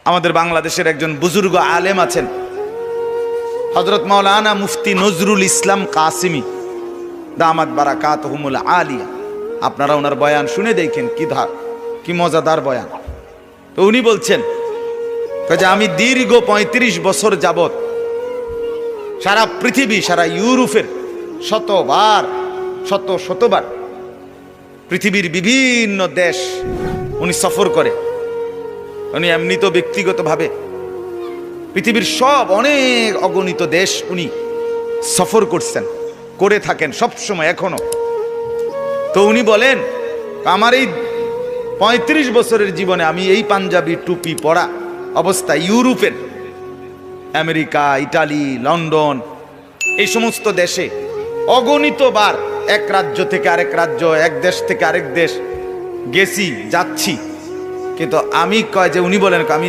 আমাদের বাংলাদেশের একজন বুজুর্গ আলেম আছেন, হযরত মাওলানা মুফতি নজরুল ইসলাম কাসিমি দামাত বারাকাতুহুমুল আলিয়া। আপনারা ওনার বয়ান শুনে দেখেন কি মজাদার বয়ান। তো উনি বলছেন যে আমি দীর্ঘ ৩৫ বছর যাবত সারা পৃথিবী, সারা ইউরোপের শতবার পৃথিবীর বিভিন্ন দেশ উনি সফর করে। উনি এমনি তো ব্যক্তিগতভাবে পৃথিবীর অনেক অগণিত দেশ উনি সফর করছেন, করে থাকেন সব সময় এখনো। তো উনি বলেন আমার এই ৩৫ বছরের জীবনে আমি এই পাঞ্জাবি টুপি পরা অবস্থায় ইউরোপের, আমেরিকা, ইটালি, লন্ডন, এই সমস্ত দেশে অগণিত বার এক রাজ্য থেকে আরেক রাজ্য, এক দেশ থেকে আরেক দেশ গেছি, যাচ্ছি। কিন্তু আমি উনি বলেন আমি